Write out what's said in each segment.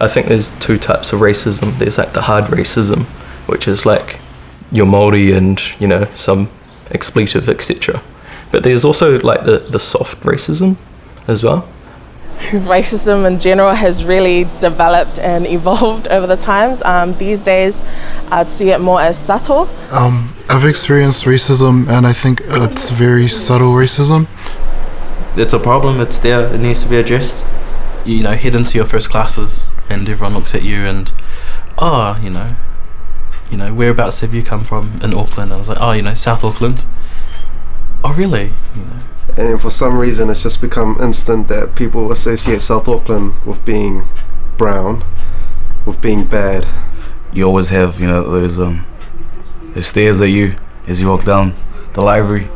I think there's two types of racism. There's like the hard racism, which is like you're Māori and, you know, some expletive, etc. But there's also like the soft racism as well. Racism in general has really developed and evolved over the times. These days, I'd see it more as subtle. I've experienced racism, and I think it's very subtle racism. It's a problem, it's there, it needs to be addressed. You know, head into your first classes and everyone looks at you and, you know, whereabouts have you come from in Auckland? And I was like, South Auckland. Oh, really? You know. And for some reason, it's just become instant that people associate South Auckland with being brown, with being bad. You always have, those stares at you as you walk down the library.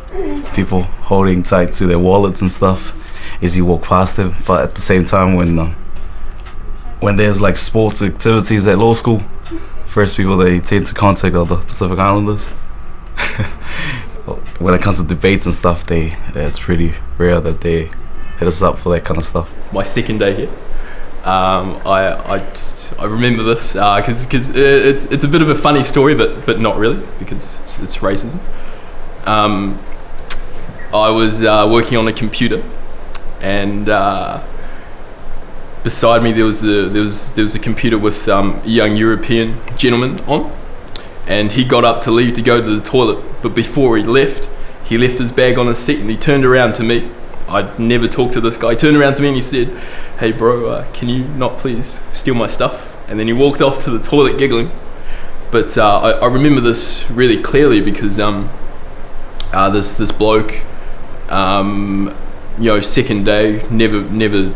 People holding tight to their wallets and stuff as you walk past them. But at the same time, when there's like sports activities at law school, first people they tend to contact are the Pacific Islanders. When it comes to debates and stuff, it's pretty rare that they hit us up for that kind of stuff. My second day here, I remember this because it's a bit of a funny story, but not really, because it's racism. I was working on a computer, and beside me there was a computer with a young European gentleman on, and he got up to leave to go to the toilet, but before he left his bag on his seat and he turned around to me. I'd never talked to this guy. He turned around to me and he said, "Hey bro, can you not please steal my stuff?" And then he walked off to the toilet giggling. But I remember this really clearly because this bloke, second day, never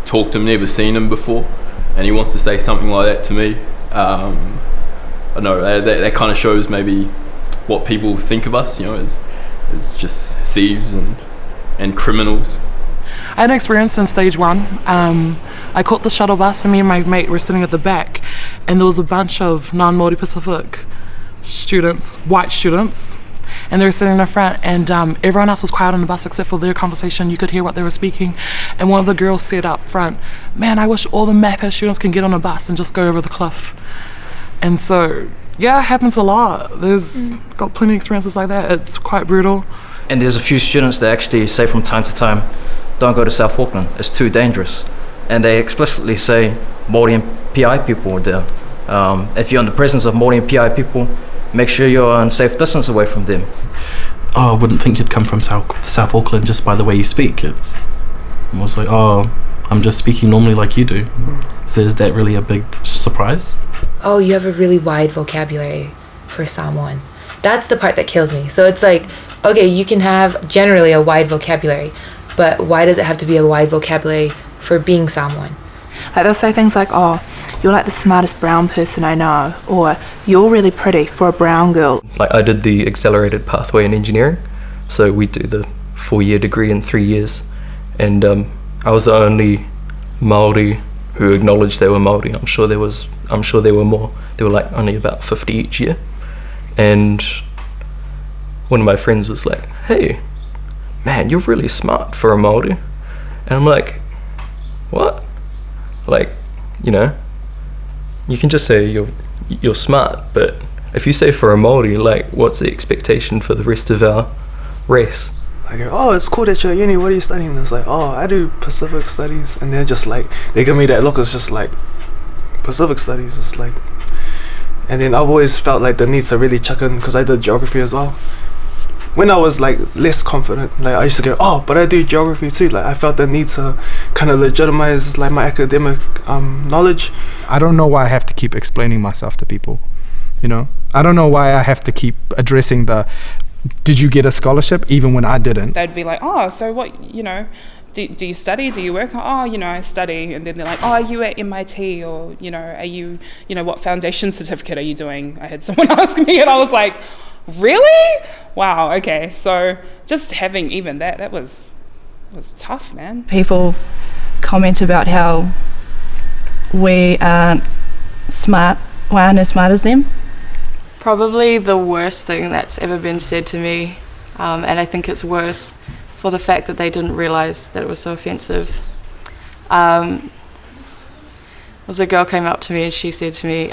talked to him, never seen him before, and he wants to say something like that to me. I know that kind of shows maybe what people think of us, as just thieves and criminals. I had an experience in stage one. I caught the shuttle bus and me and my mate were sitting at the back, and there was a bunch of non-Māori Pacific students, white students, and they were sitting in the front, and everyone else was quiet on the bus except for their conversation. You could hear what they were speaking, and one of the girls said up front, "Man, I wish all the MAPA students can get on a bus and just go over the cliff." And so, yeah, it happens a lot. There's got plenty of experiences like that. It's quite brutal. And there's a few students that actually say from time to time, "Don't go to South Auckland, it's too dangerous." And they explicitly say Māori and PI people are there. If you're in the presence of Māori and PI people, make sure you're on safe distance away from them. Oh, I wouldn't think you'd come from South Auckland just by the way you speak. It's almost like, oh, I'm just speaking normally like you do. So is that really a big surprise? Oh, you have a really wide vocabulary for Samoan. That's the part that kills me. So it's like, okay, you can have generally a wide vocabulary, but why does it have to be a wide vocabulary for being Samoan? Like they'll say things like, "Oh, you're like the smartest brown person I know," or "You're really pretty for a brown girl." Like I did the accelerated pathway in engineering, so we do the 4-year degree in 3 years, and I was the only Māori who acknowledged they were Māori. I'm sure there were more. There were like only about 50 each year, and one of my friends was like, "Hey, man, you're really smart for a Māori," and I'm like, "What?" Like, you can just say you're smart, but if you say for a Māori, like, what's the expectation for the rest of our race? I go, "Oh, it's cool that you're at uni, what are you studying?" And it's like, "Oh, I do Pacific Studies." And they're just like, they give me that look, it's just like, Pacific Studies, it's like, and then I've always felt like the need to really chuck in, because I did geography as well. When I was like less confident, like I used to go, "Oh, but I do geography too." Like I felt the need to kind of legitimize like my academic knowledge. I don't know why I have to keep explaining myself to people, I don't know why I have to keep addressing did you get a scholarship even when I didn't? They'd be like, "Oh, so what, do you study? Do you work?" "Oh, I study." And then they're like, "Oh, are you at MIT? Or, are you, what foundation certificate are you doing?" I had someone ask me and I was like, "Really? Wow, okay." So just having even that was tough, man. People comment about how we aren't smart, why aren't as smart as them. Probably the worst thing that's ever been said to me, and I think it's worse for the fact that they didn't realise that it was so offensive, was a girl came up to me and she said to me,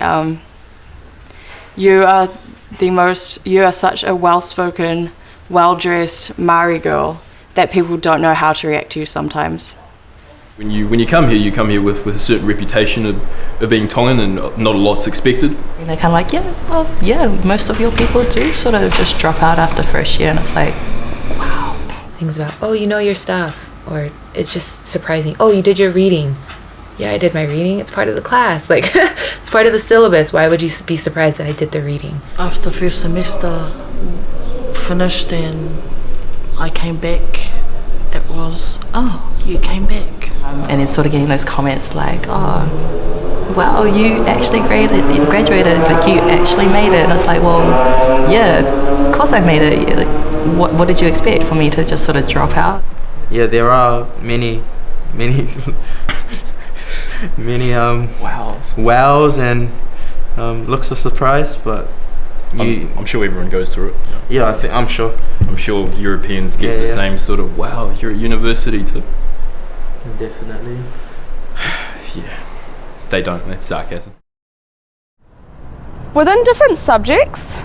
you are such a well-spoken, well-dressed Māori girl that people don't know how to react to you sometimes. When you come here with a certain reputation of being Tongan and not a lot's expected. And they're kind of like, most of your people do sort of just drop out after first year, and it's like, wow. Things about, oh, you know your stuff, or it's just surprising. Oh, you did your reading. Yeah, I did my reading. It's part of the class. Like, it's part of the syllabus. Why would you be surprised that I did the reading? After first semester finished and I came back, it was, oh, you came back. And then sort of getting those comments like, oh, wow, you actually graduated, like you actually made it. And it's like, well, yeah, of course I made it. Like, what did you expect for me to just sort of drop out? Yeah, there are many wows and looks of surprise, but I'm sure everyone goes through it. Yeah, I'm sure Europeans get the same sort of, wow, you're at university too. Definitely. Yeah, they don't. That's sarcasm. Within different subjects,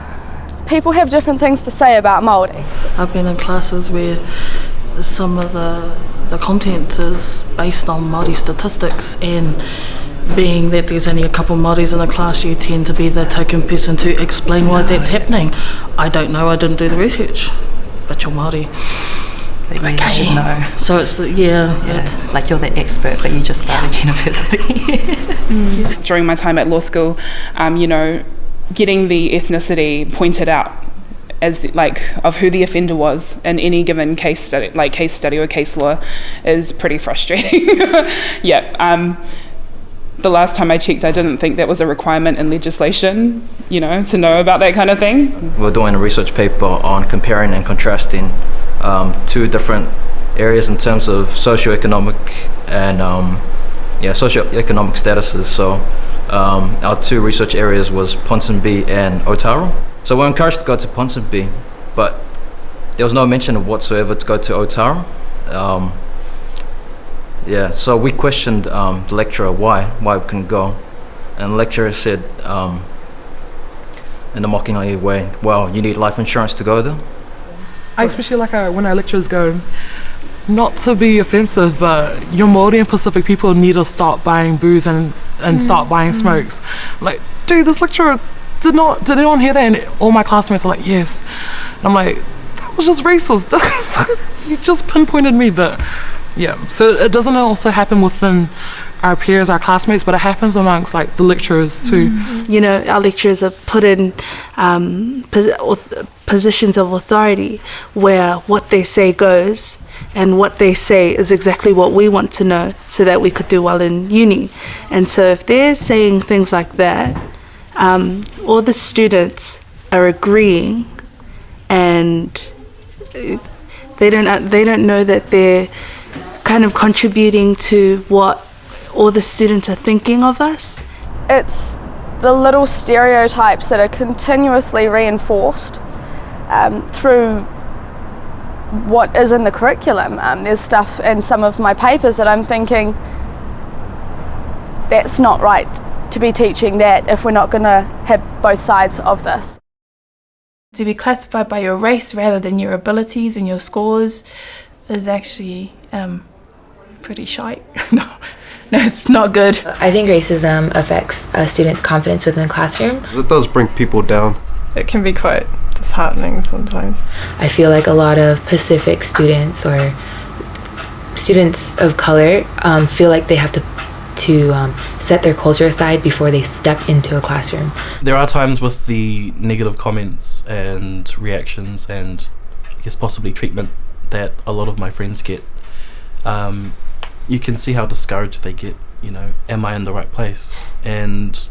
people have different things to say about Māori. I've been in classes where some of the content is based on Māori statistics, and being that there's only a couple Māoris in the class, you tend to be the token person to explain why that's happening. I don't know, I didn't do the research, but you're Māori. You should know. So it's it's like you're the expert, but you just started university. During my time at law school, getting the ethnicity pointed out as of who the offender was in any given case study or case law is pretty frustrating. The last time I checked, I didn't think that was a requirement in legislation, to know about that kind of thing. We're doing a research paper on comparing and contrasting two different areas in terms of socioeconomic and socioeconomic statuses. So our two research areas was Ponsonby and Otaru. So we're encouraged to go to Ponsonby, but there was no mention of whatsoever to go to Otaru. So we questioned the lecturer why we couldn't go, and the lecturer said in a mockingly way, well, you need life insurance to go there. I especially like when our lecturers go, not to be offensive, but your Māori and Pacific people need to stop buying booze and start buying smokes. Like, dude, this lecturer did anyone hear that? And all my classmates are like, yes. And I'm like, that was just racist. You just pinpointed me, but yeah. So it doesn't also happen within our peers, our classmates, but it happens amongst like the lecturers too. Our lecturers are put in positions of authority where what they say goes, and what they say is exactly what we want to know so that we could do well in uni. And so if they're saying things like that, all the students are agreeing, and they don't know that they're kind of contributing to what all the students are thinking of us. It's the little stereotypes that are continuously reinforced through what is in the curriculum. There's stuff in some of my papers that I'm thinking, that's not right to be teaching that if we're not going to have both sides of this. To be classified by your race rather than your abilities and your scores is actually pretty shite. No, it's not good. I think racism affects students' confidence within the classroom. It does bring people down. It can be quite disheartening sometimes. I feel like a lot of Pacific students or students of color feel like they have to set their culture aside before they step into a classroom. There are times with the negative comments and reactions and I guess possibly treatment that a lot of my friends get. You can see how discouraged they get, am I in the right place? And,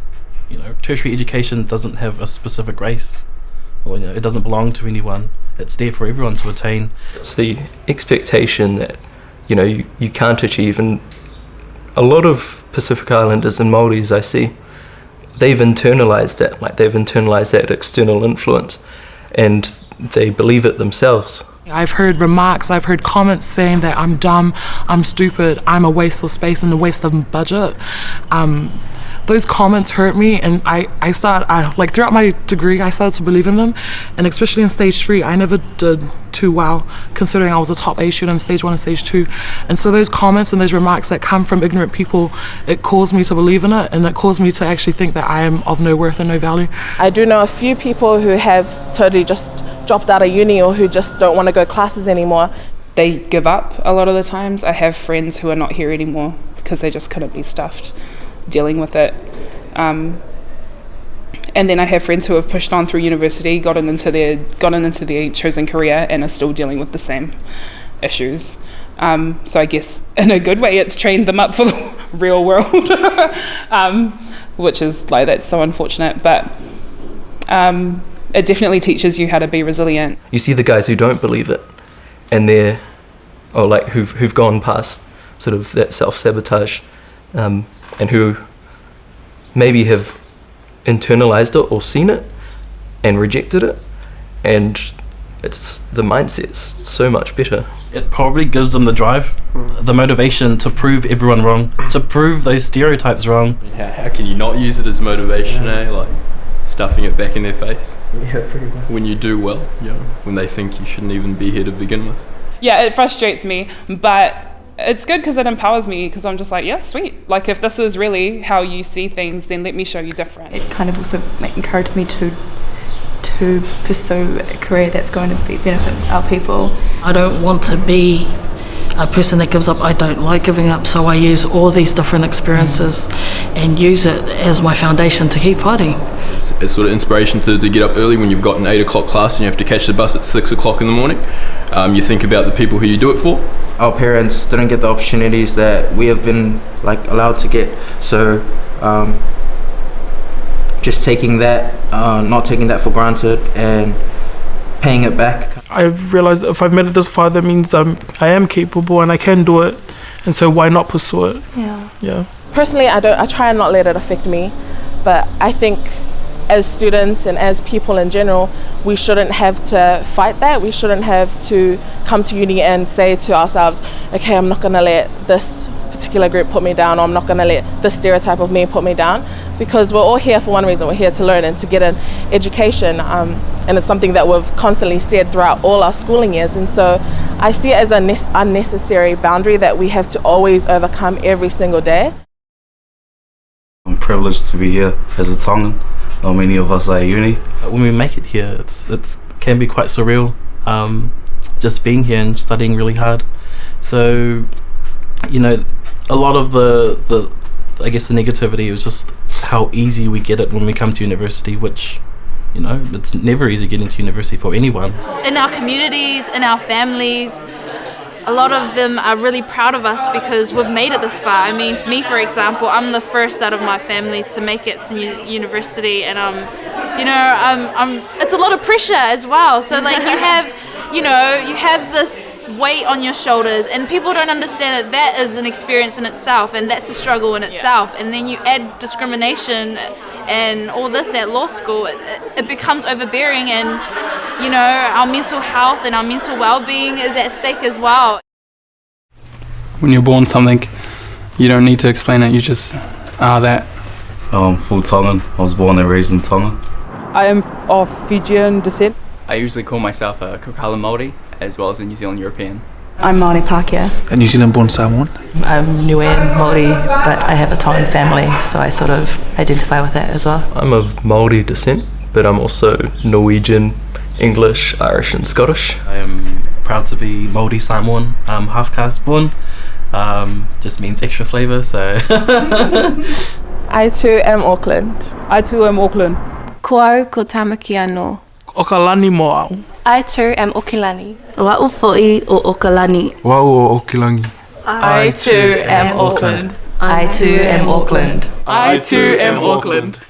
tertiary education doesn't have a specific race, or it doesn't belong to anyone. It's there for everyone to attain. It's the expectation that, you can't achieve, and a lot of Pacific Islanders and Māoris I see, they've internalized that external influence, and they believe it themselves. I've heard remarks, I've heard comments saying that I'm dumb, I'm stupid, I'm a waste of space and a waste of budget. those comments hurt me, and I throughout my degree I started to believe in them, and especially in stage 3 I never did too well considering I was a top A student in stage 1 and stage 2, and so those comments and those remarks that come from ignorant people, it caused me to believe in it, and it caused me to actually think that I am of no worth and no value. I do know a few people who have totally just dropped out of uni or who just don't want to go classes anymore. They give up a lot of the times. I have friends who are not here anymore because they just couldn't be stuffed dealing with it. And then I have friends who have pushed on through university, gotten into their chosen career, and are still dealing with the same issues. So I guess in a good way it's trained them up for the real world, which is like, that's so unfortunate, but it definitely teaches you how to be resilient. You see the guys who don't believe it, and they're, or like who've gone past sort of that self-sabotage, and who maybe have internalized it or seen it and rejected it, and it's the mindset's so much better. It probably gives them the drive, the motivation to prove everyone wrong, to prove those stereotypes wrong. How can you not use it as motivation, Like stuffing it back in their face. Yeah, pretty much. When you do well, when they think you shouldn't even be here to begin with. Yeah, it frustrates me, but it's good because it empowers me, because I'm just like, yeah, sweet. Like, if this is really how you see things, then let me show you different. It kind of also encouraged me to pursue a career that's going to benefit our people. I don't want to be a person that gives up. I don't like giving up, so I use all these different experiences and use it as my foundation to keep fighting. It's sort of inspiration to get up early when you've got an 8 o'clock class and you have to catch the bus at 6 o'clock in the morning. You think about the people who you do it for. Our parents didn't get the opportunities that we have been allowed to get, so just taking that, not taking that for granted and paying it back. I've realized that if I've made it this far, that means I am capable and I can do it, and so why not pursue it? Yeah. Personally, I try and not let it affect me, but I think as students and as people in general, we shouldn't have to fight that. We shouldn't have to come to uni and say to ourselves, okay, I'm not going to let this particular group put me down, or I'm not going to let this stereotype of me put me down, because we're all here for one reason. We're here to learn and to get an education, and it's something that we've constantly said throughout all our schooling years, and so I see it as an unnecessary boundary that we have to always overcome every single day. I'm privileged to be here as a Tongan. Not many of us are at uni. When we make it here, it can be quite surreal, just being here and studying really hard. So, a lot of the I guess the negativity is just how easy we get it when we come to university, which, it's never easy getting to university for anyone. In our communities, in our families, a lot of them are really proud of us because we've made it this far. I mean, me, for example, I'm the first out of my family to make it to university, and it's a lot of pressure as well. So you have this weight on your shoulders, and people don't understand that is an experience in itself, and that's a struggle in itself. And then you add discrimination and all this at law school, it becomes overbearing, and our mental health and our mental well-being is at stake as well. When you're born something, you don't need to explain it, you just are that. I'm full Tongan. I was born and raised in Tonga. I am of Fijian descent. I usually call myself a Kokala Māori, as well as a New Zealand European. I'm Māori Pākehā. A New Zealand born Samoan. I'm Niuean Māori, but I have a Tongan family, so I sort of identify with that as well. I'm of Māori descent, but I'm also Norwegian, English, Irish and Scottish. I am proud to be Māori Samoan, half caste born. Just means extra flavour, so... I too am Auckland. I too am Auckland. Ko au ko tamaki anō. Okalani mo'au. I too am Okilani. Wa'u fo'i o Okalani. Wa'u o Okilangi. I too am Auckland. I too am Auckland. I too am Auckland.